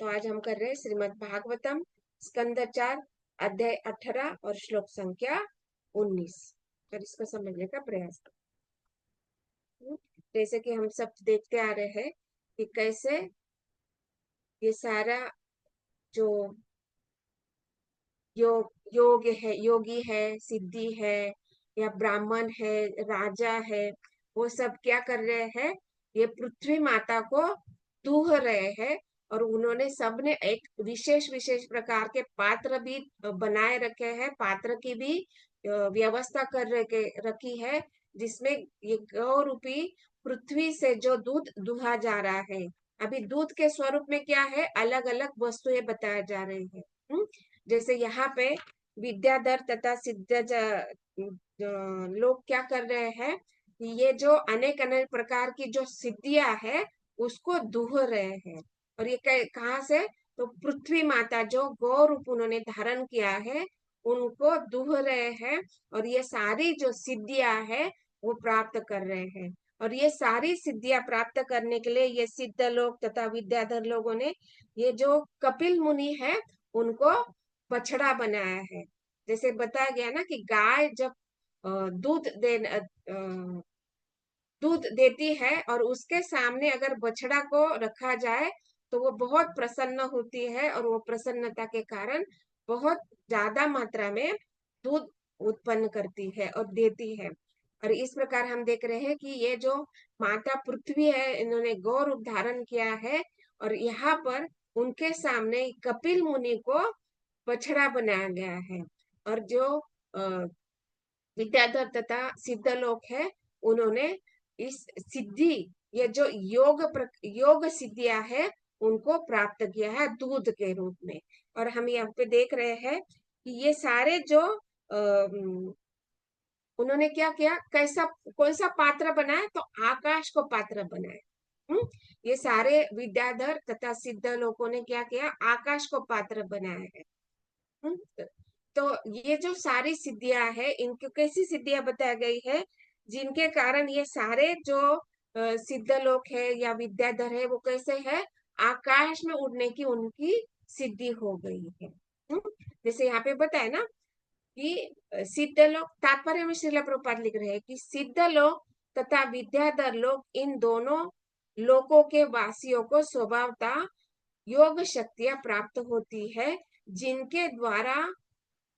तो आज हम कर रहे हैं श्रीमद् भागवतम स्कंद 4 अध्याय 18 और श्लोक संख्या 19 पर इसको समझने का प्रयास करें। जैसे कि हम सब देखते आ रहे हैं कि कैसे ये सारा जो योग है, योगी है, सिद्धि है या ब्राह्मण है, राजा है, वो सब क्या कर रहे हैं? ये पृथ्वी माता को दूह रहे हैं। और उन्होंने सबने एक विशेष विशेष प्रकार के पात्र भी बनाए रखे हैं, पात्र की भी व्यवस्था कर रखी है, जिसमें ये गौ रूपी पृथ्वी से जो दूध दुहा जा रहा है। अभी दूध के स्वरूप में क्या है, अलग अलग वस्तुएं बताए जा रहे हैं। जैसे यहाँ पे विद्याधर तथा सिद्ध लोग क्या कर रहे हैं, ये जो अनेक अनेक प्रकार की जो सिद्धियां है उसको दूह रहे हैं। और ये कहाँ से? तो पृथ्वी माता जो गौ रूप उन्होंने धारण किया है उनको दूह रहे हैं। और ये सारी जो सिद्धियां है वो प्राप्त कर रहे हैं। और ये सारी सिद्धियां प्राप्त करने के लिए ये सिद्ध लोग तथा विद्याधर लोगों ने ये जो कपिल मुनि है उनको बछड़ा बनाया है। जैसे बताया गया ना कि गाय जब दूध देती है और उसके सामने अगर बछड़ा को रखा जाए तो वो बहुत प्रसन्न होती है, और वो प्रसन्नता के कारण बहुत ज्यादा मात्रा में दूध उत्पन्न करती है और देती है। और इस प्रकार हम देख रहे हैं कि ये जो माता पृथ्वी है, इन्होंने गौ रूप धारण किया है। और यहाँ पर उनके सामने कपिल मुनि को बछड़ा बनाया गया है। और जो विद्याधर तथा सिद्ध लोग है उन्होंने इस सिद्धि, ये जो योग सिद्धियां है उनको प्राप्त किया है दूध के रूप में। और हम यहाँ पे देख रहे हैं कि ये सारे जो उन्होंने क्या किया, कैसा कौन सा पात्र बनाया, तो आकाश को पात्र बनाया। ये सारे विद्याधर तथा सिद्ध लोगों ने क्या किया, आकाश को पात्र बनाया है। तो ये जो सारी सिद्धियां है, इनको कैसी सिद्धियां बताई गई है, जिनके कारण ये सारे जो सिद्ध लोग है या विद्याधर है वो कैसे है, आकाश में उड़ने की उनकी सिद्धि हो गई है। जैसे यहाँ पे बताया ना कि सिद्ध लोग, तात्पर्य में श्रील प्रभुपाद लिख रहे हैं कि सिद्ध लोग तथा विद्याधर लोग इन दोनों लोकों के वासियों को स्वभावता योग शक्तियां प्राप्त होती है, जिनके द्वारा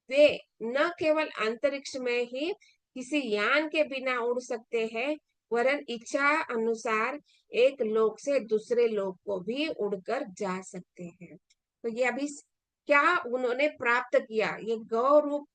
वे न केवल अंतरिक्ष में ही किसी यान के बिना उड़ सकते हैं, वरन इच्छा अनुसार एक लोक से दूसरे लोक को भी उड़कर जा सकते हैं। तो ये अभी क्या उन्होंने प्राप्त किया, ये गौ रूप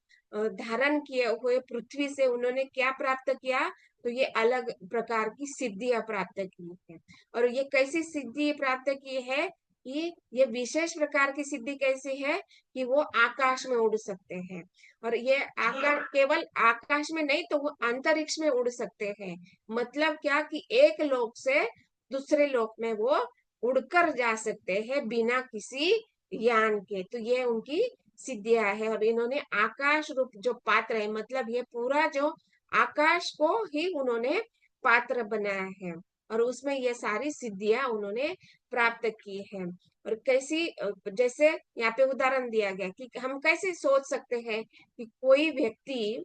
धारण किए हुए पृथ्वी से उन्होंने क्या प्राप्त किया, तो ये अलग प्रकार की सिद्धियां प्राप्त की है। और ये कैसी सिद्धि प्राप्त की है कि ये विशेष प्रकार की सिद्धि कैसी है कि वो आकाश में उड़ सकते हैं। और ये आकाश केवल आकाश में नहीं, तो वो अंतरिक्ष में उड़ सकते हैं। मतलब क्या कि एक लोक से दूसरे लोक में वो उड़कर जा सकते हैं बिना किसी यान के। तो ये उनकी सिद्धियां है। और इन्होंने आकाश रूप जो पात्र है, मतलब ये पूरा जो आकाश को ही उन्होंने पात्र बनाया है, और उसमें ये सारी सिद्धियां उन्होंने प्राप्त की है। और कैसी, जैसे यहाँ पे उदाहरण दिया गया कि हम कैसे सोच सकते हैं कि कोई व्यक्ति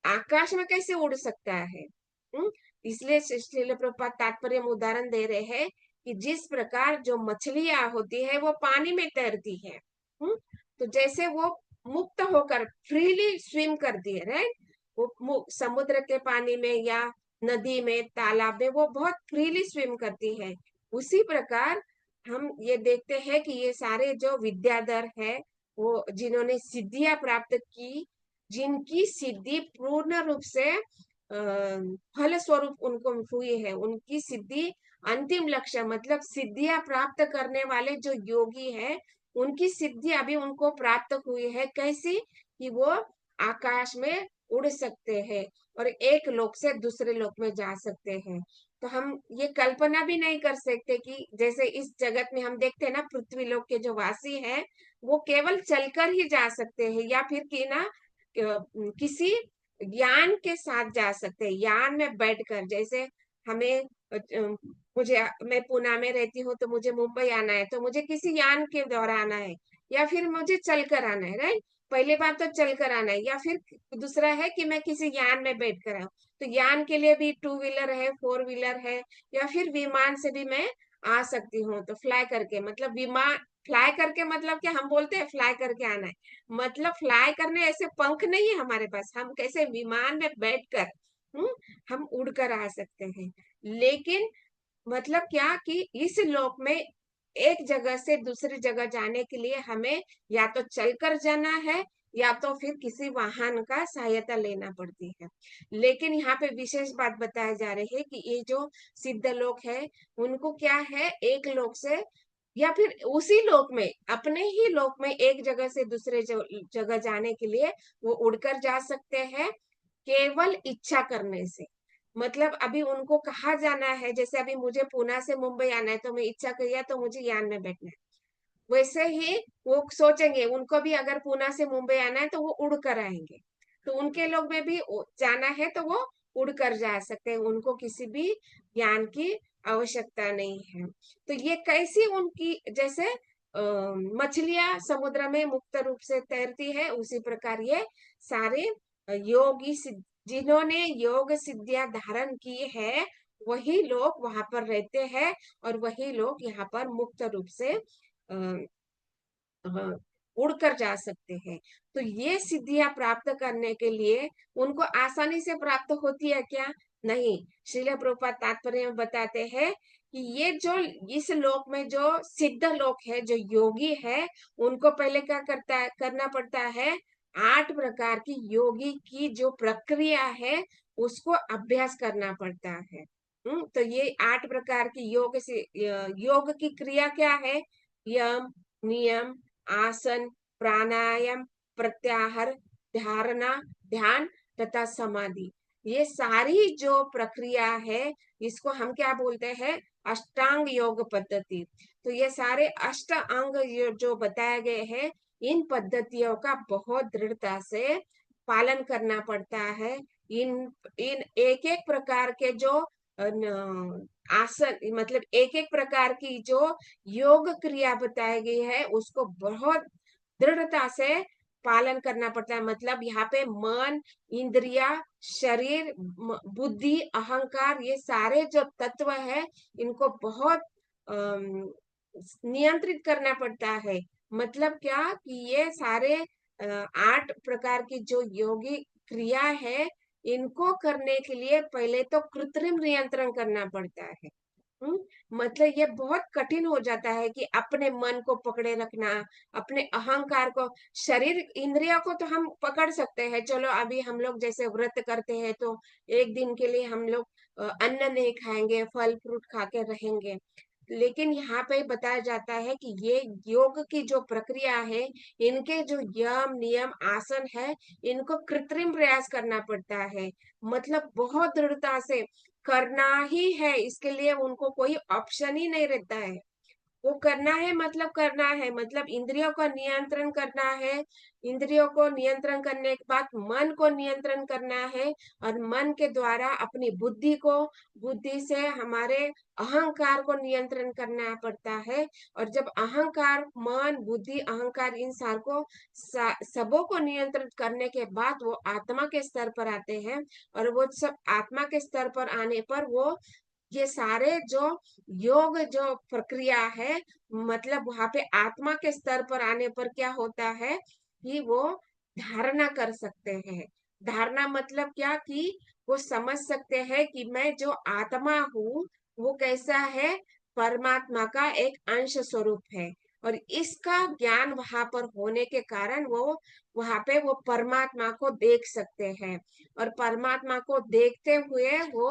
आकाश में कैसे उड़ सकता है। इसलिए श्रील प्रभुपाद तात्पर्य में उदाहरण दे रहे हैं कि जिस प्रकार जो मछलियां होती है वो पानी में तैरती है, तो जैसे वो मुक्त होकर फ्रीली स्विम करती है, राइट, वो समुद्र के पानी में या नदी में, तालाब में वो बहुत फ्रीली स्विम करती है। उसी प्रकार हम ये देखते हैं कि ये सारे जो विद्याधर है, वो जिन्होंने सिद्धियां प्राप्त की, जिनकी सिद्धि पूर्ण रूप से फल स्वरूप उनको हुई है, उनकी सिद्धि अंतिम लक्ष्य, मतलब सिद्धियां प्राप्त करने वाले जो योगी है उनकी सिद्धि अभी उनको प्राप्त हुई है। कैसी कि वो आकाश में उड़ सकते हैं और एक लोक से दूसरे लोक में जा सकते हैं। तो हम ये कल्पना भी नहीं कर सकते कि जैसे इस जगत में हम देखते हैं ना, पृथ्वी लोक के जो वासी हैं वो केवल चलकर ही जा सकते हैं, या फिर कि ना किसी यान के साथ जा सकते हैं, यान में बैठकर। जैसे हमें मैं पुणे में रहती हूँ तो मुझे मुंबई आना है, तो मुझे किसी यान के द्वारा आना है, या फिर मुझे चलकर आना है, राइट। पहले बात तो चलकर आना है, या फिर दूसरा है कि मैं किसी यान में बैठ कर आऊँ। तो यान के लिए भी टू व्हीलर है, फोर व्हीलर है, या फिर विमान से भी मैं आ सकती हूँ। तो फ्लाई करके मतलब विमान, फ्लाई करके मतलब क्या, हम बोलते हैं फ्लाई करके आना है, मतलब फ्लाई करने ऐसे पंख नहीं है हमारे पास, हम कैसे विमान में बैठकर हम्म हम उड़कर आ सकते हैं। लेकिन मतलब क्या कि इस लोक में एक जगह से दूसरी जगह जाने के लिए हमें या तो चलकर जाना है, या तो फिर किसी वाहन का सहायता लेना पड़ती है। लेकिन यहाँ पे विशेष बात बताया जा रही है कि ये जो सिद्ध लोग है, उनको क्या है, एक लोक से या फिर उसी लोक में, अपने ही लोक में एक जगह से दूसरे जगह जाने के लिए वो उड़कर जा सकते हैं, केवल इच्छा करने से। मतलब अभी उनको कहाँ जाना है, जैसे अभी मुझे पुणे से मुंबई आना है, तो मैं इच्छा किया तो मुझे यान में बैठना है, वैसे ही वो सोचेंगे, उनको भी अगर पुणे से मुंबई आना है तो वो उड़ कर आएंगे। तो उनके लोग में भी जाना है तो वो उड़ कर जा सकते हैं, उनको किसी भी यान की आवश्यकता नहीं है। तो ये कैसी उनकी, जैसे मछलियां समुद्र में मुक्त रूप से तैरती है, उसी प्रकार ये सारे योगी जिन्होंने योग सिद्धियां धारण की है, वही लोग वहां पर रहते हैं, और वही लोग यहाँ पर मुक्त रूप से हाँ, उड़कर जा सकते हैं। तो ये सिद्धियां प्राप्त करने के लिए उनको आसानी से प्राप्त होती है क्या? नहीं। श्रील प्रभुपाद तात्पर्य में बताते हैं कि ये जो इस लोक में जो सिद्ध लोक है, जो योगी है, उनको पहले क्या करना पड़ता है, 8 प्रकार की योगी की जो प्रक्रिया है उसको अभ्यास करना पड़ता है। तो ये 8 प्रकार की योग की क्रिया क्या है? यम, नियम, आसन, प्राणायाम, प्रत्याहार, धारणा, ध्यान तथा समाधि, ये सारी जो प्रक्रिया है, इसको हम क्या बोलते हैं? अष्टांग योग पद्धति। तो ये सारे अष्ट अंग जो बताए गए हैं, इन पद्धतियों का बहुत दृढ़ता से पालन करना पड़ता है। इन इन एक एक प्रकार के जो आसन, मतलब एक एक प्रकार की जो योग क्रिया बताई गई है, उसको बहुत दृढ़ता से पालन करना पड़ता है। मतलब यहाँ पे मन, इंद्रिया, शरीर, बुद्धि, अहंकार, ये सारे जो तत्व है, इनको बहुत नियंत्रित करना पड़ता है। मतलब क्या कि ये सारे 8 प्रकार की जो योगी क्रिया है, इनको करने के लिए पहले तो कृत्रिम नियंत्रण करना पड़ता है। हम्म मतलब ये बहुत कठिन हो जाता है कि अपने मन को पकड़े रखना, अपने अहंकार को, शरीर इंद्रियों को तो हम पकड़ सकते हैं, चलो अभी हम लोग जैसे व्रत करते हैं तो एक दिन के लिए हम लोग अन्न नहीं खाएंगे, फल फ्रूट खा के रहेंगे। लेकिन यहाँ पे बताया जाता है कि ये योग की जो प्रक्रिया है, इनके जो यम नियम आसन है, इनको कृत्रिम प्रयास करना पड़ता है। मतलब बहुत दृढ़ता से करना ही है, इसके लिए उनको कोई ऑप्शन ही नहीं रहता है। वो करना है मतलब करना है, मतलब इंद्रियों का नियंत्रण करना है। इंद्रियों को नियंत्रण करने के बाद मन को नियंत्रण करना है, और मन के द्वारा अपनी बुद्धि को, बुद्धि से हमारे अहंकार को नियंत्रण करना पड़ता है। और जब अहंकार, मन, बुद्धि, अहंकार, इन सार को सबों को नियंत्रित करने के बाद वो आत्मा के स्तर पर आते हैं। और वो सब आत्मा के स्तर पर आने पर वो ये सारे जो योग जो प्रक्रिया है, मतलब वहां पे आत्मा के स्तर पर आने पर क्या होता है कि वो धारणा कर सकते हैं। धारणा मतलब क्या कि वो समझ सकते हैं कि मैं जो आत्मा हूँ वो कैसा है, परमात्मा का एक अंश स्वरूप है। और इसका ज्ञान वहां पर होने के कारण वो वहां पे वो परमात्मा को देख सकते हैं। और परमात्मा को देखते हुए वो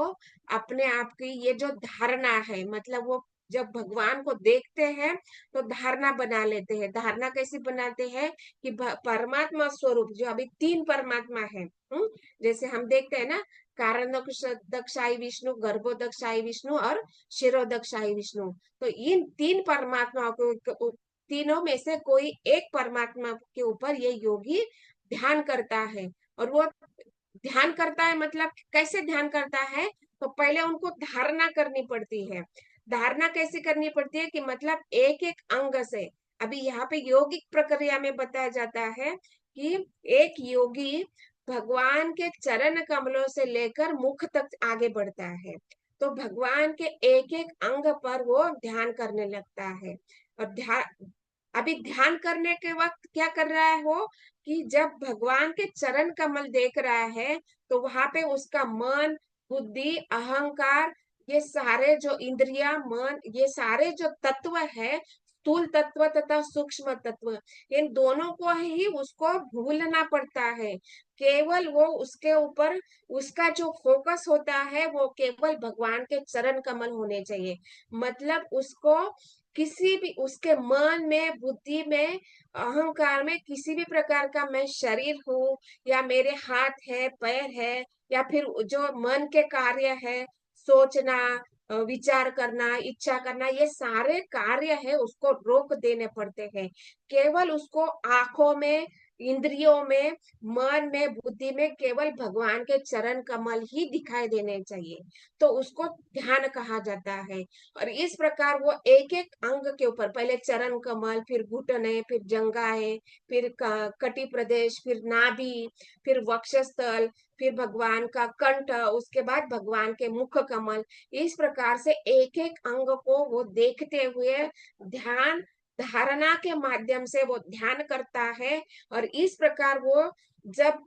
अपने आप की ये जो धारणा है, मतलब वो जब भगवान को देखते हैं तो धारणा बना लेते हैं। धारणा कैसी बनाते हैं कि परमात्मा स्वरूप जो अभी 3 परमात्मा है, जैसे हम देखते हैं ना, कारण दक्षाई विष्णु, गर्भोदक्षाई विष्णु और शिरोदक्षाई विष्णु। तो इन 3 परमात्माओं को, तीनों में से कोई एक परमात्मा के ऊपर ये योगी ध्यान करता है। और वो ध्यान करता है मतलब कैसे ध्यान करता है, तो पहले उनको धारणा करनी पड़ती है। धारणा कैसे करनी पड़ती है कि मतलब एक एक अंग से, अभी यहाँ पे योगिक प्रक्रिया में बताया जाता है कि एक योगी भगवान के चरण कमलों से लेकर मुख तक आगे बढ़ता है, तो भगवान के एक एक अंग पर वो ध्यान करने लगता है। और अभी ध्यान करने के वक्त क्या कर रहा है वो, कि जब भगवान के चरण कमल देख रहा है तो वहां पे उसका मन, बुद्धि, अहंकार, ये सारे जो इंद्रिया, मन, ये सारे जो तत्व है, स्थूल तत्व तथा सूक्ष्म तत्व, इन दोनों को ही उसको भूलना पड़ता है। केवल वो उसके ऊपर, उसका जो फोकस होता है वो केवल भगवान के चरण कमल होने चाहिए। मतलब उसको किसी भी, उसके मन में, बुद्धि में, अहंकार में किसी भी प्रकार का मैं शरीर हूँ, या मेरे हाथ है, पैर है, या फिर जो मन के कार्य है, सोचना, विचार करना, इच्छा करना, ये सारे कार्य है उसको रोक देने पड़ते हैं। केवल उसको आंखों में, इंद्रियों में, मन में, बुद्धि में केवल भगवान के चरण कमल ही दिखाई देने चाहिए, तो उसको ध्यान कहा जाता है। और इस प्रकार वो एक एक अंग के ऊपर, पहले चरण कमल, फिर घुटने, फिर जंघाएं, फिर कटी प्रदेश, फिर नाभि, फिर वक्षस्थल, फिर भगवान का कंठ, उसके बाद भगवान के मुख कमल, इस प्रकार से एक एक अंग को वो देखते हुए ध्यान धारणा के माध्यम से वो ध्यान करता है। और इस प्रकार वो जब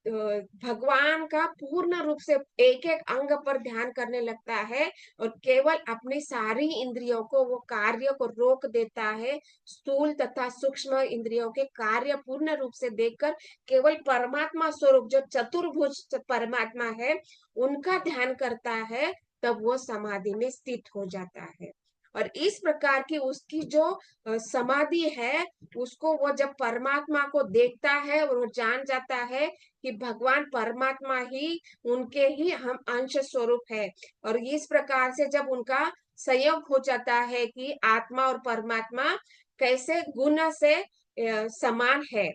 भगवान का पूर्ण रूप से एक एक अंग पर ध्यान करने लगता है और केवल अपनी सारी इंद्रियों को, वो कार्य को रोक देता है, स्थूल तथा सूक्ष्म इंद्रियों के कार्य पूर्ण रूप से देखकर केवल परमात्मा स्वरूप जो चतुर्भुज परमात्मा है उनका ध्यान करता है, तब वो समाधि में स्थित हो जाता है। और इस प्रकार की उसकी जो समाधि है, उसको वो जब परमात्मा को देखता है और वो जान जाता है कि भगवान परमात्मा ही, उनके ही हम अंश स्वरूप है। और इस प्रकार से जब उनका संयोग हो जाता है कि आत्मा और परमात्मा कैसे गुण से समान है,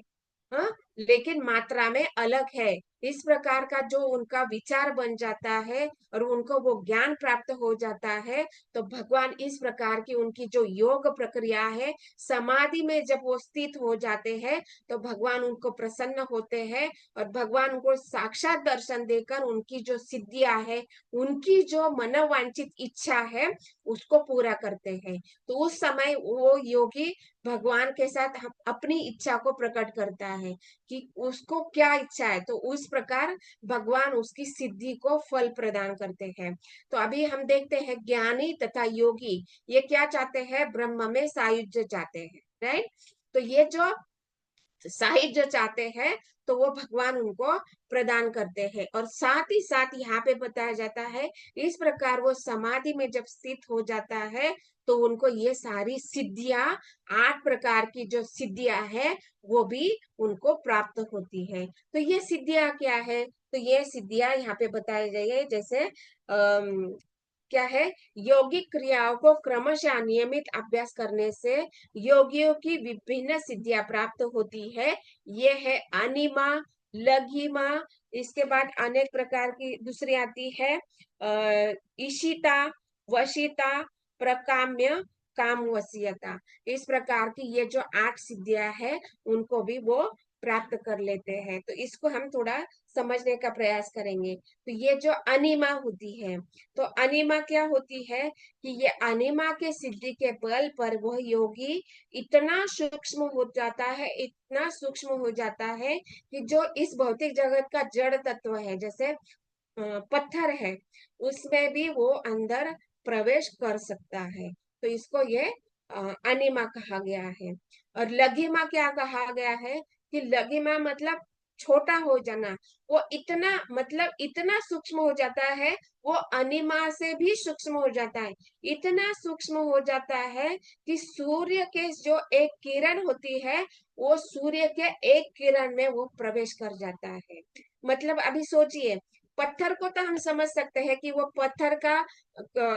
हाँ, लेकिन मात्रा में अलग है, इस प्रकार का जो उनका विचार बन जाता है और उनको वो ज्ञान प्राप्त हो जाता है, तो भगवान इस प्रकार की उनकी जो योग प्रक्रिया है, समाधि में जब वो स्थित हो जाते हैं तो भगवान उनको प्रसन्न होते हैं और भगवान उनको साक्षात दर्शन देकर उनकी जो सिद्धियां है, उनकी जो मनोवांछित इच्छा है, उसको पूरा करते हैं। तो उस समय वो योगी भगवान के साथ अपनी इच्छा को प्रकट करता है कि उसको क्या इच्छा है, तो उस प्रकार भगवान उसकी सिद्धि को फल प्रदान करते हैं। तो अभी हम देखते हैं ज्ञानी तथा योगी ये क्या चाहते हैं, ब्रह्म में सायुज्य चाहते हैं, राइट। तो ये जो साहित्य चाहते हैं तो वो भगवान उनको प्रदान करते हैं। और साथ ही साथ यहाँ पे बताया जाता है, इस प्रकार वो समाधि में जब स्थित हो जाता है तो उनको ये सारी सिद्धियां, 8 प्रकार की जो सिद्धियां है वो भी उनको प्राप्त होती है। तो ये सिद्धियां क्या है, तो ये सिद्धियां यहाँ पे बताई गई है, जैसे क्या है, योगिक क्रियाओं को क्रमशः नियमित अभ्यास करने से योगियों की विभिन्न सिद्धियां प्राप्त होती है। ये है अनिमा, लघिमा, इसके बाद अनेक प्रकार की दूसरी आती है ईशिता, वशिता, प्रकाम्य, काम वसीयता। इस प्रकार की ये जो 8 सिद्धियां है उनको भी वो प्राप्त कर लेते हैं। तो इसको हम थोड़ा समझने का प्रयास करेंगे। तो ये जो अनिमा होती है, तो अनिमा क्या होती है कि ये अनिमा के सिद्धि के बल पर वह योगी इतना सूक्ष्म हो जाता है, इतना सूक्ष्म हो जाता है कि जो इस भौतिक जगत का जड़ तत्व है, जैसे पत्थर है, उसमें भी वो अंदर प्रवेश कर सकता है। तो इसको ये अनिमा कहा गया है। और लघिमा क्या कहा गया है कि लघिमा मतलब छोटा हो जाना, वो इतना, मतलब इतना सूक्ष्म हो जाता है, वो अनिमा से भी सूक्ष्म हो जाता है। इतना सूक्ष्म हो जाता है कि सूर्य के जो एक किरण होती है, वो सूर्य के एक किरण में वो प्रवेश कर जाता है। मतलब अभी सोचिए, पत्थर को तो हम समझ सकते हैं कि वो पत्थर का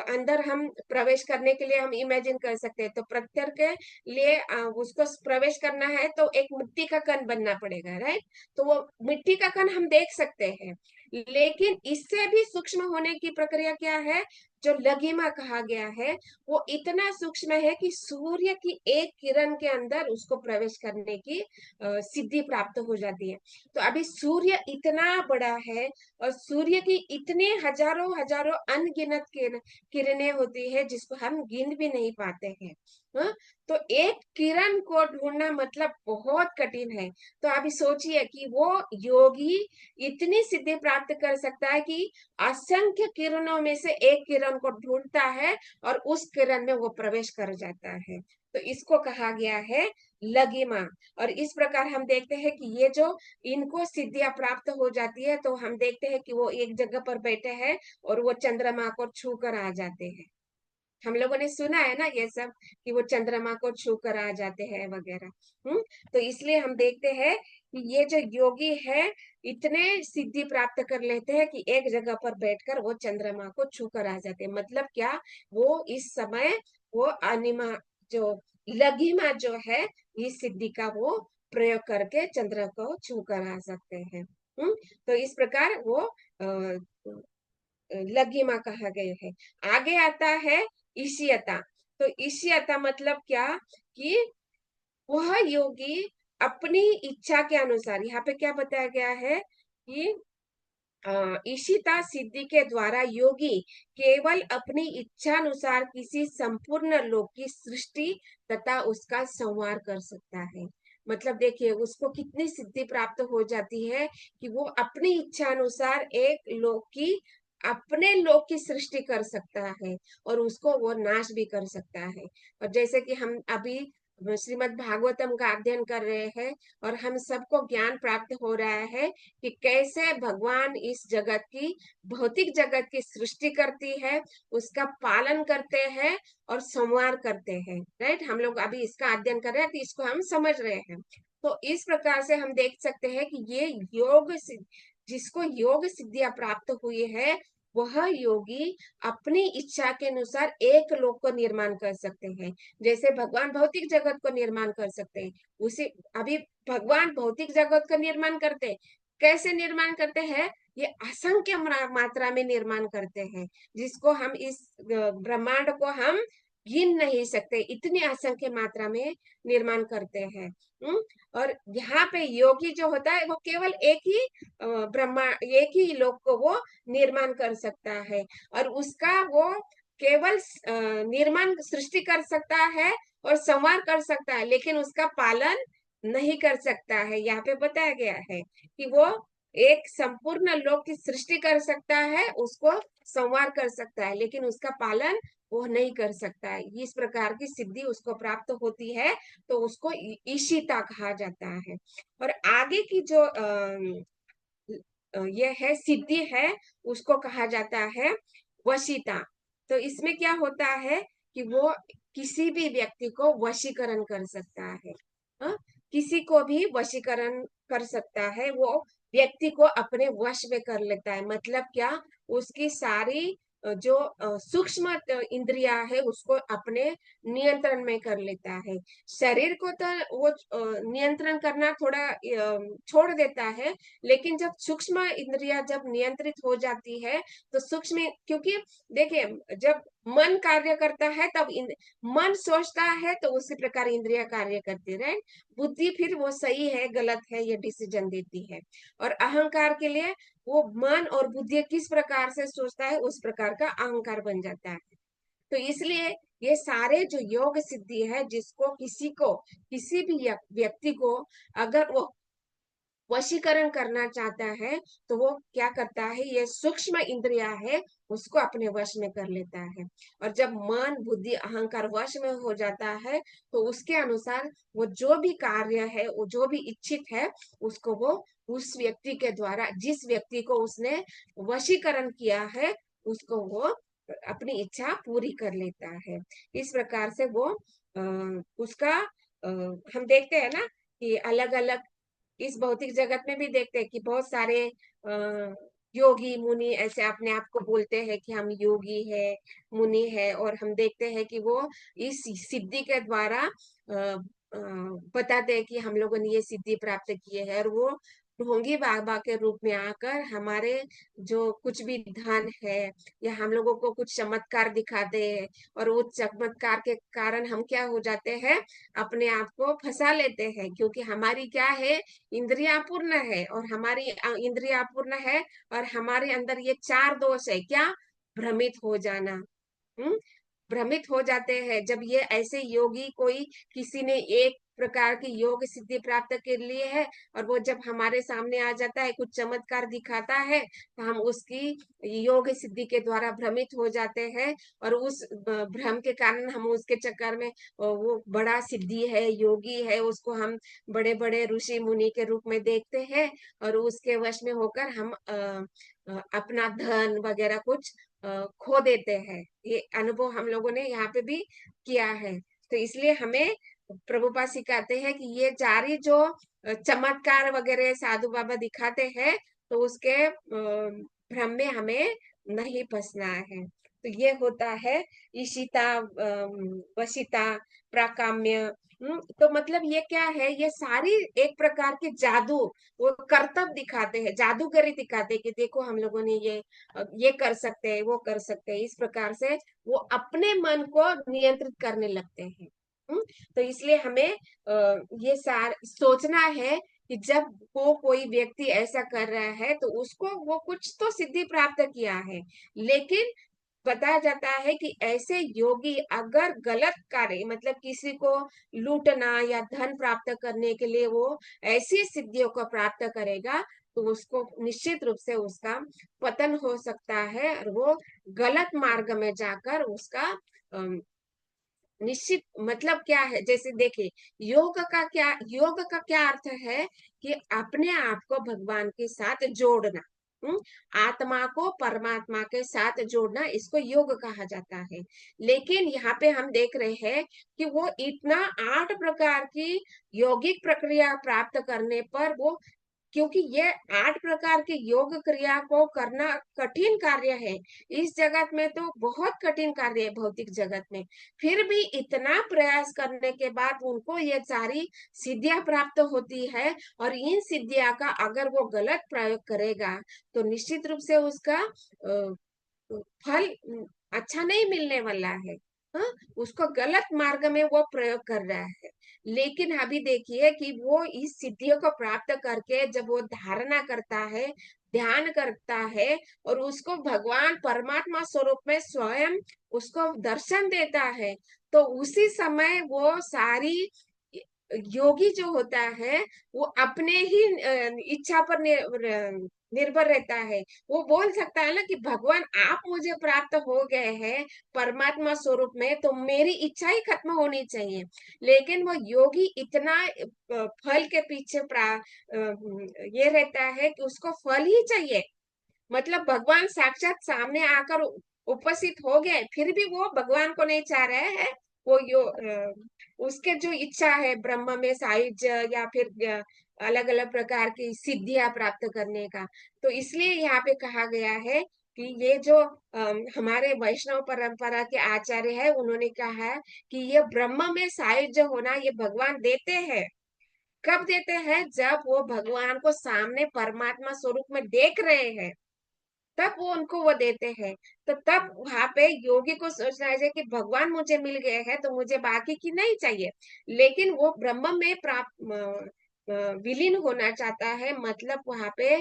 अंदर हम प्रवेश करने के लिए हम इमेजिन कर सकते हैं। तो पत्थर के लिए उसको प्रवेश करना है तो एक मिट्टी का कण बनना पड़ेगा, राइट। तो वो मिट्टी का कण हम देख सकते हैं, लेकिन इससे भी सूक्ष्म होने की प्रक्रिया क्या है, जो लघिमा कहा गया है वो इतना सूक्ष्म है कि सूर्य की एक किरण के अंदर उसको प्रवेश करने की सिद्धि प्राप्त हो जाती है। तो अभी सूर्य इतना बड़ा है और सूर्य की इतने हजारों हजारों अनगिनत किरणें होती है जिसको हम गिन भी नहीं पाते हैं। हाँ? तो एक किरण को ढूंढना मतलब बहुत कठिन है। तो अभी सोचिए कि वो योगी इतनी सिद्धि प्राप्त कर सकता है कि असंख्य किरणों में से एक किरण को ढूंढता है और उस किरण में वो प्रवेश कर जाता है। तो इसको कहा गया है लघिमा। और इस प्रकार हम देखते हैं कि ये जो इनको सिद्धियां प्राप्त हो जाती है तो हम देखते हैं कि वो एक जगह पर बैठे हैं और वो चंद्रमा को छू कर आ जाते हैं। हम लोगों ने सुना है ना ये सब कि वो चंद्रमा को छू कर आ जाते हैं वगैरह। तो इसलिए हम देखते हैं कि ये जो योगी है इतने सिद्धि प्राप्त कर लेते हैं कि एक जगह पर बैठकर वो चंद्रमा को छू कर आ जाते हैं। मतलब क्या, वो इस समय वो अनिमा जो लघिमा जो है इस सिद्धि का वो प्रयोग करके चंद्र को छू कर आ सकते हैं। तो इस प्रकार वो लघिमा कहा गया है। आगे आता है ईशियता। तो ईशियता मतलब क्या कि वह योगी अपनी इच्छा के अनुसार, यहाँ पे क्या बताया गया है कि ईशिता सिद्धि के द्वारा योगी केवल अपनी इच्छा अनुसार किसी संपूर्ण लोक की सृष्टि तथा उसका संहार कर सकता है। मतलब देखिए उसको कितनी सिद्धि प्राप्त हो जाती है कि वो अपनी इच्छा अनुसार एक लोक की अपने लोक की सृष्टि कर सकता है और उसको वो नाश भी कर सकता है। और जैसे कि हम अभी श्रीमद् भागवतम का अध्ययन कर रहे हैं और हम सबको ज्ञान प्राप्त हो रहा है कि कैसे भगवान इस जगत की भौतिक जगत की सृष्टि करती है, उसका पालन करते हैं और संहार करते हैं। राइट, हम लोग अभी इसका अध्ययन कर रहे हैं तो इसको हम समझ रहे हैं। तो इस प्रकार से हम देख सकते हैं कि ये योग जिसको योग सिद्धियां प्राप्त हुई है वह योगी अपनी इच्छा के अनुसार एक लोक को निर्माण कर सकते हैं। जैसे भगवान भौतिक जगत को निर्माण कर सकते हैं, उसी अभी भगवान भौतिक जगत का निर्माण करते हैं। कैसे निर्माण करते हैं? ये असंख्य मात्रा में निर्माण करते हैं जिसको हम इस ब्रह्मांड को हम गिन नहीं सकते, इतनी असंख्य मात्रा में निर्माण करते हैं। और यहाँ पे योगी जो होता है वो केवल एक ही ब्रह्मांड, एक ही लोक को वो निर्माण कर सकता है और उसका वो केवल निर्माण सृष्टि कर सकता है और संहार कर सकता है, लेकिन उसका पालन नहीं कर सकता है। यहाँ पे बताया गया है कि वो एक संपूर्ण लोक की सृष्टि कर सकता है, उसको संहार कर सकता है, लेकिन उसका पालन वो नहीं कर सकता है। इस प्रकार की सिद्धि उसको प्राप्त होती है तो उसको ईशिता कहा जाता है। और आगे की जो ये है सिद्धि है उसको कहा जाता है वशीता। तो इसमें क्या होता है कि वो किसी भी व्यक्ति को वशीकरण कर सकता है। हाँ? किसी को भी वशीकरण कर सकता है, वो व्यक्ति को अपने वश में कर लेता है। मतलब क्या, उसकी सारी जो सूक्ष्म इंद्रिया है उसको अपने नियंत्रण में कर लेता है। शरीर को तो वो नियंत्रण करना थोड़ा छोड़ देता है, लेकिन जब सूक्ष्म इंद्रिया जब नियंत्रित हो जाती है तो सूक्ष्म, क्योंकि देखिए जब मन कार्य करता है तब मन सोचता है तो उसी प्रकार इंद्रिया कार्य करती है। बुद्धि फिर वो सही है गलत है ये डिसीजन देती है। और अहंकार के लिए वो मन और बुद्धि किस प्रकार से सोचता है उस प्रकार का अहंकार बन जाता है। तो इसलिए ये सारे जो योग सिद्धि है जिसको किसी भी व्यक्ति को अगर वो वशीकरण करना चाहता है तो वो क्या करता है, ये सूक्ष्म इंद्रिया है उसको अपने वश में कर लेता है। और जब मन बुद्धि अहंकार वश में हो जाता है तो उसके अनुसार वो जो भी कार्य है, वो जो भी इच्छित है उसको वो उस व्यक्ति के द्वारा, जिस व्यक्ति को उसने वशीकरण किया है उसको वो अपनी इच्छा पूरी कर लेता है। इस प्रकार से वो उसका हम देखते हैं ना कि अलग अलग इस भौतिक जगत में भी देखते हैं कि बहुत सारे योगी मुनि ऐसे अपने आप को बोलते हैं कि हम योगी है, मुनि है, और हम देखते हैं कि वो इस सिद्धि के द्वारा बताते हैं कि हम लोगों ने ये सिद्धि प्राप्त की है। और वो ढोंगी बाबा के रूप में आकर हमारे जो कुछ भी धन है या हम लोगों को कुछ चमत्कार दिखाते हैं, और उस चमत्कार के कारण हम क्या हो जाते हैं, अपने आप को फंसा लेते हैं, क्योंकि हमारी क्या है, इंद्रिया पूर्ण है, और हमारी इंद्रिया पूर्ण है, और हमारे अंदर ये चार दोष है, क्या, भ्रमित हो जाना। हम्म भ्रमित हो जाते हैं जब ये ऐसे योगी, कोई किसी ने एक प्रकार की योग सिद्धि प्राप्त कर लिए है, और वो जब हमारे सामने आ जाता है, कुछ चमत्कार दिखाता है, तो हम उसकी योग सिद्धि के द्वारा भ्रमित हो जाते हैं, और उस भ्रम के कारण हम उसके चक्कर में वो बड़ा सिद्धि है, योगी है, उसको हम बड़े बड़े ऋषि मुनि के रूप में देखते हैं, और उसके वश में होकर हम अपना धन वगैरह कुछ खो देते हैं। ये अनुभव हम लोगों ने यहाँ पे भी किया है। तो इसलिए हमें प्रभुपाद सिखाते हैं कि ये जारी जो चमत्कार वगैरह साधु बाबा दिखाते हैं, तो उसके भ्रम में हमें नहीं फंसना है। तो ये होता है ईशिता, वशिता, प्राकाम्य। तो मतलब ये क्या है, ये सारी एक प्रकार के जादू, वो करतब दिखाते हैं, जादूगरी दिखाते हैं कि देखो हम लोगों ने ये कर सकते हैं, वो कर सकते हैं, इस प्रकार से वो अपने मन को नियंत्रित करने लगते हैं। हम्म, तो इसलिए हमें ये सार सोचना है कि जब वो कोई व्यक्ति ऐसा कर रहा है, तो उसको वो कुछ तो सिद्धि प्राप्त किया है, लेकिन बताया जाता है कि ऐसे योगी अगर गलत कार्य, मतलब किसी को लूटना या धन प्राप्त करने के लिए वो ऐसी सिद्धियों को प्राप्त करेगा, तो उसको निश्चित रूप से उसका पतन हो सकता है, और वो गलत मार्ग में जाकर उसका निश्चित, मतलब क्या है, जैसे देखिए, योग का क्या अर्थ है, कि अपने आप को भगवान के साथ जोड़ना। हम्म, आत्मा को परमात्मा के साथ जोड़ना, इसको योग कहा जाता है। लेकिन यहाँ पे हम देख रहे हैं कि वो इतना 8 प्रकार की यौगिक प्रक्रिया प्राप्त करने पर वो, क्योंकि ये 8 प्रकार के योग क्रिया को करना कठिन कार्य है, इस जगत में तो बहुत कठिन कार्य है, भौतिक जगत में, फिर भी इतना प्रयास करने के बाद उनको ये सारी सिद्धियां प्राप्त होती है, और इन सिद्धियां का अगर वो गलत प्रयोग करेगा, तो निश्चित रूप से उसका फल अच्छा नहीं मिलने वाला है। हाँ, उसको गलत मार्ग में वो प्रयोग कर रहा है। लेकिन अभी देखिए कि वो इस सिद्धियों को प्राप्त करके जब वो धारणा करता है, ध्यान करता है, और उसको भगवान परमात्मा स्वरूप में स्वयं उसको दर्शन देता है, तो उसी समय वो सारी योगी जो होता है, वो अपने ही इच्छा पर निर्भर रहता है। वो बोल सकता है ना कि भगवान आप मुझे प्राप्त हो गए हैं परमात्मा स्वरूप में, तो मेरी इच्छा ही खत्म होनी चाहिए। लेकिन वो योगी इतना फल के पीछे ये रहता है कि उसको फल ही चाहिए, मतलब भगवान साक्षात सामने आकर उपस्थित हो गए, फिर भी वो भगवान को नहीं चाह रहे हैं। वो उसके जो इच्छा है ब्रह्म में सायुज्य, या फिर अलग अलग प्रकार की सिद्धियां प्राप्त करने का। तो इसलिए यहाँ पे कहा गया है कि ये जो हमारे वैष्णव परंपरा के आचार्य है, उन्होंने कहा है कि ये ब्रह्म में सायुज्य होना ये भगवान देते हैं। कब देते हैं, जब वो भगवान को सामने परमात्मा स्वरूप में देख रहे हैं, तब वो उनको वो देते हैं। तो तब वहां पे योगी को सोचना चाहिए कि भगवान मुझे मिल गए हैं, तो मुझे बाकी की नहीं चाहिए। लेकिन वो ब्रह्म में प्राप्त विलीन होना चाहता है, मतलब वहां पे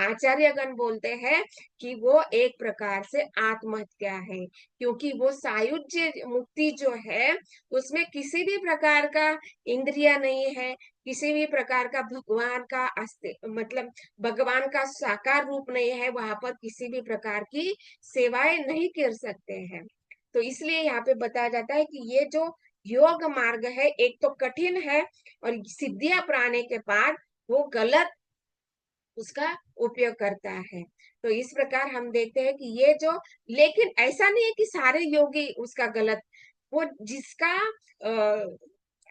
आचार्यगण बोलते हैं कि वो एक प्रकार से आत्महत्या है, क्योंकि वो सायुज्य मुक्ति जो है, उसमें किसी भी प्रकार का इंद्रिया नहीं है, किसी भी प्रकार का भगवान का मतलब भगवान का साकार रूप नहीं है, वहां पर किसी भी प्रकार की सेवाएं नहीं कर सकते हैं। तो इसलिए यहाँ पे बताया जाता है कि ये जो योग मार्ग है, एक तो कठिन है, और सिद्धियां प्राने के बाद वो गलत उसका उपयोग करता है। तो इस प्रकार हम देखते हैं कि ये जो, लेकिन ऐसा नहीं है कि सारे योगी उसका गलत, वो जिसका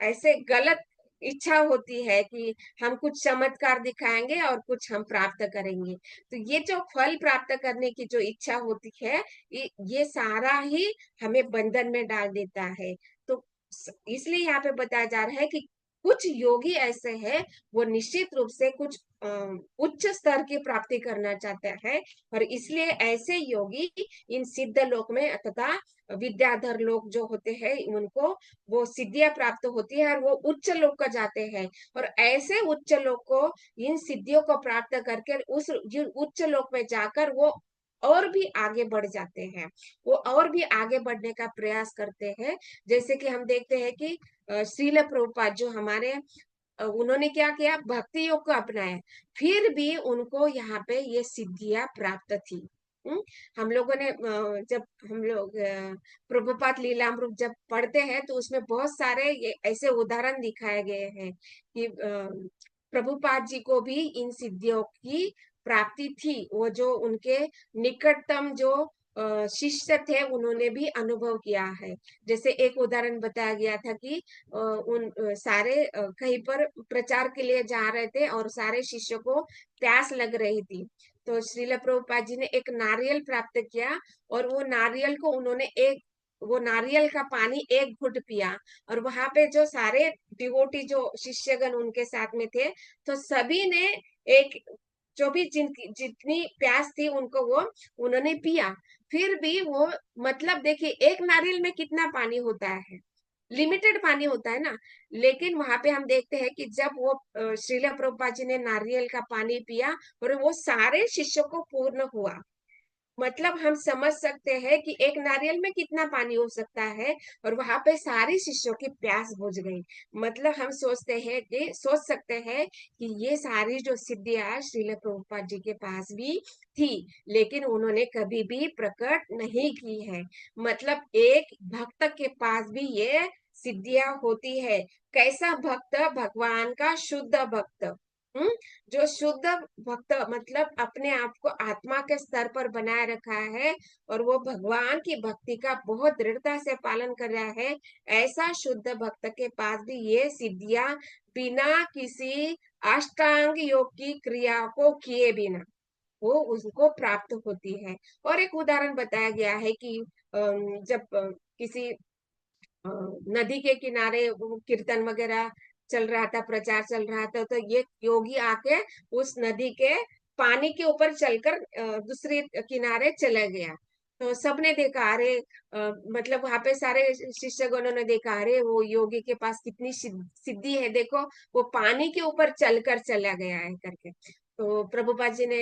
ऐसे गलत इच्छा होती है कि हम कुछ चमत्कार दिखाएंगे और कुछ हम प्राप्त करेंगे, तो ये जो फल प्राप्त करने की जो इच्छा होती है, ये सारा ही हमें बंधन में डाल देता है। तो इसलिए यहाँ पे बताया जा रहा है कि कुछ योगी ऐसे हैं, वो निश्चित रूप से कुछ उच्च स्तर की प्राप्ति करना चाहते हैं, और इसलिए ऐसे योगी इन सिद्ध लोक में तथा विद्याधर लोग जो होते हैं उनको वो सिद्धियां प्राप्त होती है और वो उच्च लोक को जाते हैं। और ऐसे उच्च लोक को, इन सिद्धियों को प्राप्त करके उस उच्च लोक में जाकर वो और भी आगे बढ़ जाते हैं, वो और भी आगे बढ़ने का प्रयास करते हैं। जैसे कि हम देखते हैं कि श्रील प्रभुपाद जो हमारे, उन्होंने क्या किया, भक्ति योग को अपनाया, फिर भी उनको यहाँ पे ये सिद्धियां प्राप्त थी। हम लोगों ने जब हम लोग प्रभुपाद लीलामृत जब पढ़ते हैं तो उसमें बहुत सारे ये ऐसे उदाहरण दिखाए गए हैं कि प्रभुपाद जी को भी इन सिद्धियों की प्राप्ति थी। वो जो उनके निकटतम जो शिष्य थे उन्होंने भी अनुभव किया है। जैसे एक उदाहरण बताया गया था कि उन सारे कहीं पर प्रचार के लिए जा रहे थे और सारे शिष्यों को प्यास लग रही थी, तो श्रील प्रभुपाद जी ने एक नारियल प्राप्त किया, और वो नारियल को उन्होंने एक वो नारियल का पानी एक घुट पिया, और वहां पे जो सारे डिवोटी जो शिष्यगण उनके साथ में थे, तो सभी ने एक, जो भी जितनी प्यास थी उनको वो उन्होंने पिया। फिर भी वो, मतलब देखिए एक नारियल में कितना पानी होता है, लिमिटेड पानी होता है ना। लेकिन वहां पे हम देखते हैं कि जब वो श्रील प्रभुपाद जी ने नारियल का पानी पिया और वो सारे शिष्यों को पूर्ण हुआ, मतलब हम समझ सकते हैं कि एक नारियल में कितना पानी हो सकता है, और वहां पे सारी शिष्यों की प्यास बुझ गई। मतलब हम सोच सकते हैं कि ये सारी जो सिद्धियां श्रील प्रभुपाद जी के पास भी थी, लेकिन उन्होंने कभी भी प्रकट नहीं की है। मतलब एक भक्त के पास भी ये सिद्धियां होती है। कैसा भक्त? भगवान का शुद्ध भक्त। हम्म जो शुद्ध भक्त, मतलब अपने आप को आत्मा के स्तर पर बनाए रखा है और वो भगवान की भक्ति का बहुत दृढ़ता से पालन कर रहा है, ऐसा शुद्ध भक्त के पास भी ये सिद्धियां बिना किसी अष्टांग योग की क्रिया को किए बिना वो उसको प्राप्त होती है। और एक उदाहरण बताया गया है कि जब किसी नदी के किनारे वो कीर्तन वगैरह चल रहा था, प्रचार चल रहा था, तो ये योगी आके उस नदी के पानी के ऊपर चलकर दूसरे किनारे चला गया। तो सबने देखा, अरे मतलब वहां पे सारे शिष्यगणों ने देखा, अरे वो योगी के पास कितनी सिद्धि है, देखो वो पानी के ऊपर चलकर चला गया है करके। तो प्रभुपाद जी ने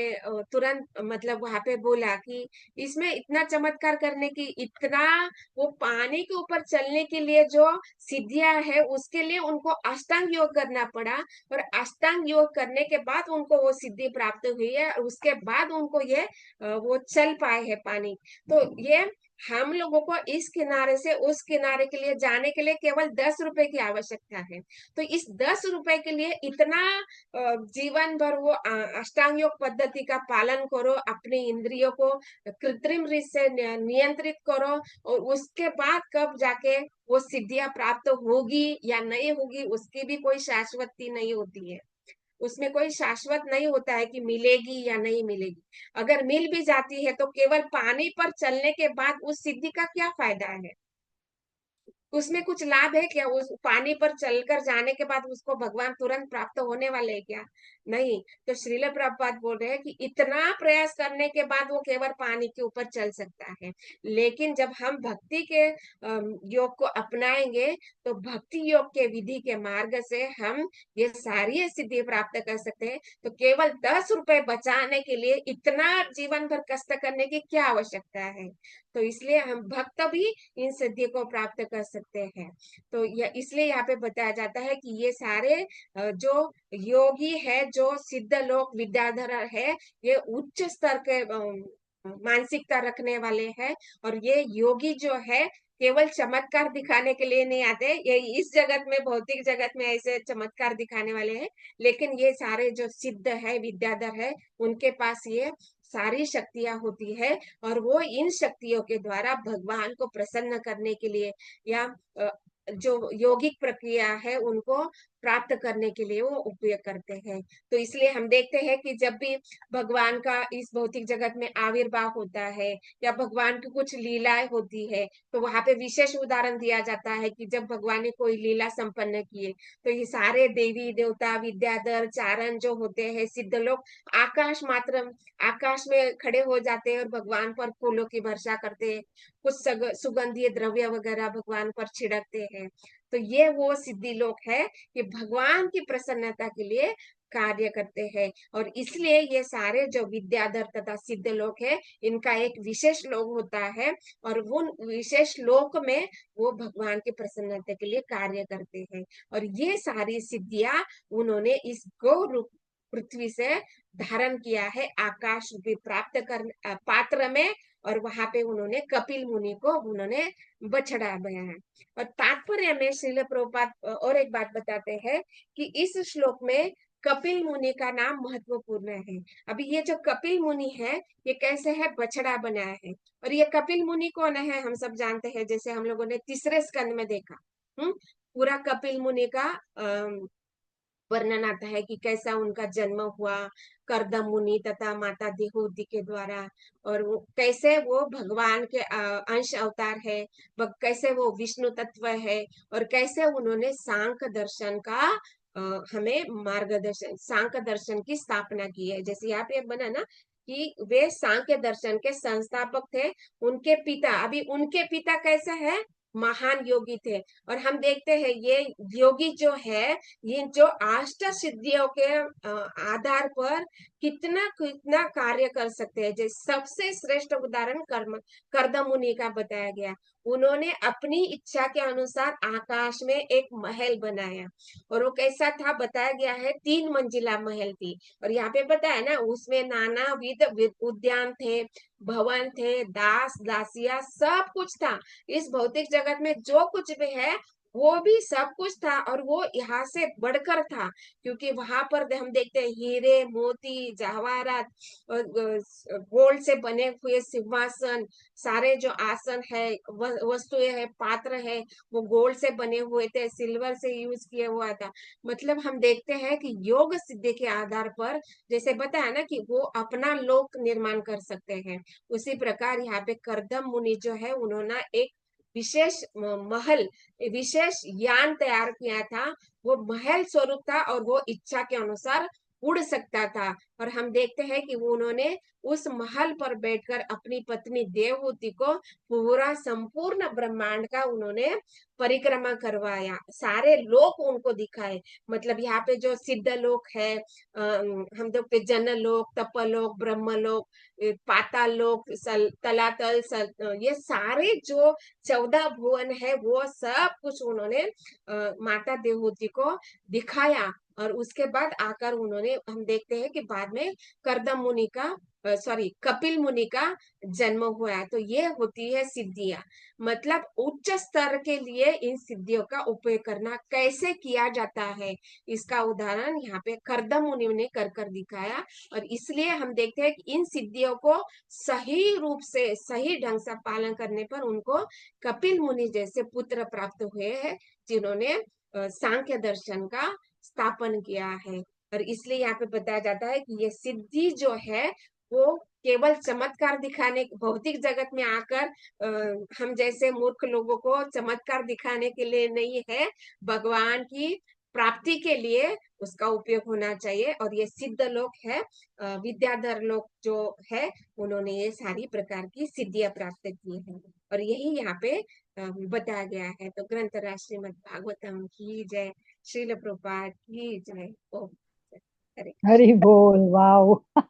तुरंत मतलब वहां पे बोला कि इसमें इतना चमत्कार करने की, इतना वो पानी के ऊपर चलने के लिए जो सिद्धियां है उसके लिए उनको अष्टांग योग करना पड़ा, और अष्टांग योग करने के बाद उनको वो सिद्धि प्राप्त हुई है, और उसके बाद उनको ये वो चल पाए हैं पानी। तो ये हम लोगों को इस किनारे से उस किनारे के लिए जाने के लिए केवल 10 रुपए की आवश्यकता है। तो इस 10 रुपए के लिए इतना जीवन भर वो अष्टांग योग पद्धति का पालन करो, अपनी इंद्रियों को कृत्रिम रीत से नियंत्रित करो, और उसके बाद कब जाके वो सिद्धियां प्राप्त होगी या नहीं होगी उसकी भी कोई शाश्वती नहीं होती है। उसमें कोई शाश्वत नहीं होता है कि मिलेगी या नहीं मिलेगी। अगर मिल भी जाती है तो केवल पानी पर चलने के बाद उस सिद्धि का क्या फायदा है? उसमें कुछ लाभ है क्या? उस पानी पर चलकर जाने के बाद उसको भगवान तुरंत प्राप्त होने वाले हैं क्या? नहीं। तो श्रील प्रभुपाद बोल रहे हैं कि इतना प्रयास करने के बाद वो केवल पानी के ऊपर चल सकता है। लेकिन जब हम भक्ति के योग को अपनाएंगे, तो भक्ति योग के विधि के मार्ग से हम ये सारी सिद्धि प्राप्त कर सकते हैं। तो केवल 10 रुपए बचाने के लिए इतना जीवन भर कष्ट करने की क्या आवश्यकता है? तो इसलिए हम भक्त भी इन सिद्धि को प्राप्त कर सकते हैं। तो इसलिए यहाँ पे बताया जाता है कि ये सारे जो योगी है, जो सिद्ध लोग विद्याधर है, ये उच्च स्तर के मानसिकता रखने वाले हैं। और ये योगी जो है केवल चमत्कार दिखाने के लिए नहीं आते, ये इस जगत में, भौतिक जगत में ऐसे चमत्कार दिखाने वाले हैं, लेकिन ये सारे जो सिद्ध है, विद्याधर है, उनके पास ये सारी शक्तियां होती है, और वो इन शक्तियों के द्वारा भगवान को प्रसन्न करने के लिए या जो यौगिक प्रक्रिया है उनको प्राप्त करने के लिए वो उपयोग करते हैं। तो इसलिए हम देखते हैं कि जब भी भगवान का इस भौतिक जगत में आविर्भाव होता है या भगवान की कुछ लीलाएं होती है, तो वहां पे विशेष उदाहरण दिया जाता है कि जब भगवान ने कोई लीला संपन्न किए, तो ये सारे देवी देवता, विद्याधर, चारण जो होते हैं, सिद्ध लोग आकाश मात्र आकाश में खड़े हो जाते हैं और भगवान पर फूलों की वर्षा करते हैं, कुछ सुगंधीय द्रव्य वगैरह भगवान पर छिड़कते हैं। तो ये वो सिद्धि लोग है कि भगवान की प्रसन्नता के लिए कार्य करते हैं। और इसलिए ये सारे जो विद्याधर तथा सिद्ध लोग हैं, इनका एक विशेष लोक होता है, और वो विशेष लोक में वो भगवान की प्रसन्नता के लिए कार्य करते हैं। और ये सारी सिद्धियां उन्होंने इस गौ रूप पृथ्वी से धारण किया है आकाश रूपी प्राप्त कर पात्र में। और वहां पे उन्होंने कपिल मुनि को उन्होंने बछड़ा बनाया है। और तात्पर्य में श्रील प्रभुपाद और एक बात बताते हैं कि इस श्लोक में कपिल मुनि का नाम महत्वपूर्ण है। अभी ये जो कपिल मुनि है, ये कैसे है, बछड़ा बनाया है। और ये कपिल मुनि कौन है, हम सब जानते हैं, जैसे हम लोगों ने तीसरे स्कंद में देखा। पूरा कपिल मुनि का वर्णन आता है कि कैसा उनका जन्म हुआ करदम मुनि तथा माता देहूति के द्वारा, और वो कैसे वो भगवान के अंश अवतार है, कैसे वो विष्णु तत्व है, और कैसे उन्होंने सांख्य दर्शन का हमें मार्गदर्शन, सांख्य दर्शन की स्थापना की है। जैसे यहाँ पे बना ना कि वे सांख्य दर्शन के संस्थापक थे। उनके पिता, अभी उनके पिता कैसे है, महान योगी थे। और हम देखते हैं ये योगी जो है, ये जो अष्ट सिद्धियों के आधार पर कितना कितना कार्य कर सकते हैं। जैसे सबसे श्रेष्ठ उदाहरण करदम मुनि का बताया गया। उन्होंने अपनी इच्छा के अनुसार आकाश में एक महल बनाया, और वो कैसा था बताया गया है, 3 मंजिला महल थी। और यहाँ पे बताया ना, उसमें नाना विध उद्यान थे, भवन थे, दास दासिया सब कुछ था। इस भौतिक जगत में जो कुछ भी है वो भी सब कुछ था, और वो यहाँ से बढ़कर था। क्योंकि वहां पर हम देखते हैं हीरे मोती जवाहरात और गोल्ड से बने हुए सिंहासन, सारे जो आसन है, वस्तुएं है, पात्र है, वो गोल्ड से बने हुए थे, सिल्वर से यूज किया हुआ था। मतलब हम देखते हैं कि योग सिद्धि के आधार पर, जैसे बताया ना कि वो अपना लोक निर्माण कर सकते हैं, उसी प्रकार यहाँ पे करदम मुनि जो है, उन्होंने एक विशेष महल, विशेष यान तैयार किया था। वो महल स्वरूप था, और वो इच्छा के अनुसार उड़ सकता था। और हम देखते हैं कि वो उन्होंने उस महल पर बैठकर अपनी पत्नी देवहूति को पूरा संपूर्ण ब्रह्मांड का उन्होंने परिक्रमा करवाया, सारे लोक उनको दिखाए। मतलब यहाँ पे जो सिद्ध लोक है, हम देखते जनलोक, तपलोक, ब्रह्मलोक, पाताल लोक, तलातल, ये सारे जो 14 भुवन है, वो सब कुछ उन्होंने माता देवहूति को दिखाया। और उसके बाद आकर उन्होंने, हम देखते हैं कि बाद में करदम मुनि का, सॉरी, कपिल मुनि का जन्म हुआ है। तो ये होती है सिद्धियां। मतलब उच्च स्तर के लिए इन सिद्धियों का उपयोग करना कैसे किया जाता है, इसका उदाहरण यहाँ पे करदम मुनि ने कर कर दिखाया। और इसलिए हम देखते हैं कि इन सिद्धियों को सही रूप से, सही ढंग से पालन करने पर उनको कपिल मुनि जैसे पुत्र प्राप्त हुए हैं, जिन्होंने सांख्य दर्शन का स्थापन किया है। और इसलिए यहाँ पे बताया जाता है कि ये सिद्धि जो है, वो केवल चमत्कार दिखाने, भौतिक जगत में आकर हम जैसे मूर्ख लोगों को चमत्कार दिखाने के लिए नहीं है, भगवान की प्राप्ति के लिए उसका उपयोग होना चाहिए। और ये सिद्ध लोग है, विद्याधर लोग जो है, उन्होंने ये सारी प्रकार की सिद्धियां प्राप्त की है। और यही यहाँ पे बताया गया है। तो ग्रंथ राज श्रीमद् भागवतम की जय, श्रील प्रभुपाद की जय। ओ हरे हरि बोल, वाओ।